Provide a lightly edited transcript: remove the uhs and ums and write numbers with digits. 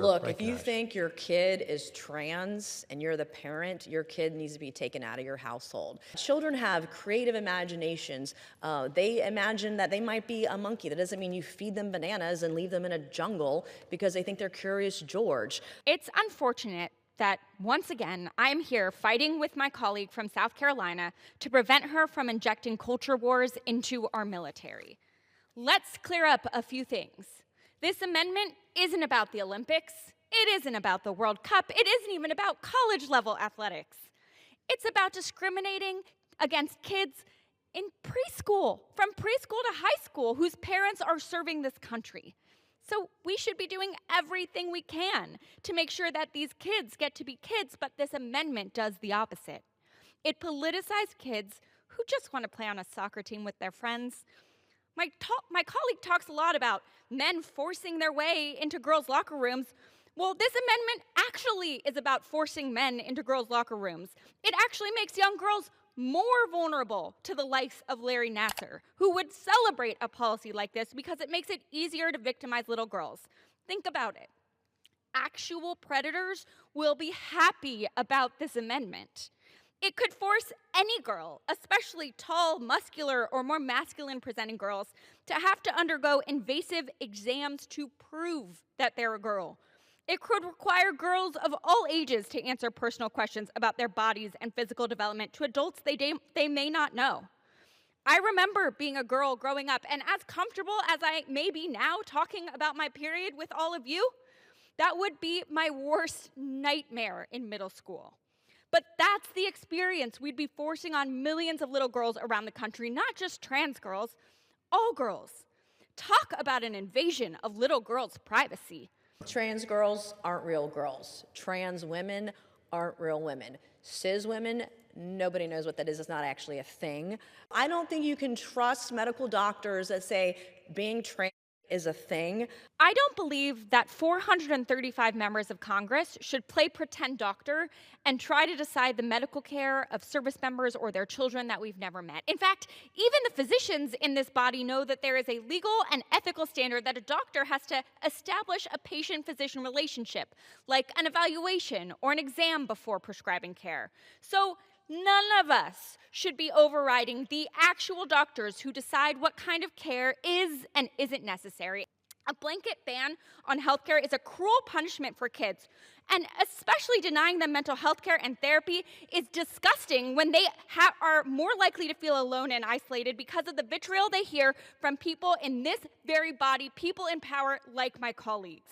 Look, if you think your kid is trans and you're the parent, your kid needs to be taken out of your household. Children have creative imaginations. They imagine that they might be a monkey. That doesn't mean you feed them bananas and leave them in a jungle because they think they're Curious George. It's unfortunate that, once again, I'm here fighting with my colleague from South Carolina to prevent her from injecting culture wars into our military. Let's clear up a few things. This amendment isn't about the Olympics. It isn't about the World Cup. It isn't even about college-level athletics. It's about discriminating against kids in preschool, from preschool to high school, whose parents are serving this country. So we should be doing everything we can to make sure that these kids get to be kids, but this amendment does the opposite. It politicizes kids who just want to play on a soccer team with their friends. My colleague talks a lot about men forcing their way into girls' locker rooms. Well, this amendment actually is about forcing men into girls' locker rooms. It actually makes young girls more vulnerable to the likes of Larry Nassar, who would celebrate a policy like this because it makes it easier to victimize little girls. Think about it. Actual predators will be happy about this amendment. It could force any girl, especially tall, muscular, or more masculine-presenting girls, to have to undergo invasive exams to prove that they're a girl. It could require girls of all ages to answer personal questions about their bodies and physical development to adults they may not know. I remember being a girl growing up, and as comfortable as I may be now talking about my period with all of you, that would be my worst nightmare in middle school. But that's the experience we'd be forcing on millions of little girls around the country, not just trans girls, all girls. Talk about an invasion of little girls' privacy. Trans girls aren't real girls. Trans women aren't real women. Cis women, nobody knows what that is. It's not actually a thing. I don't think you can trust medical doctors that say being trans is a thing. I don't believe that 435 members of Congress should play pretend doctor and try to decide the medical care of service members or their children that we've never met. In fact, even the physicians in this body know that there is a legal and ethical standard that a doctor has to establish a patient-physician relationship, like an evaluation or an exam before prescribing care. So none of us should be overriding the actual doctors who decide what kind of care is and isn't necessary. A blanket ban on healthcare is a cruel punishment for kids, and especially denying them mental health care and therapy is disgusting when they are more likely to feel alone and isolated because of the vitriol they hear from people in this very body, people in power like my colleagues.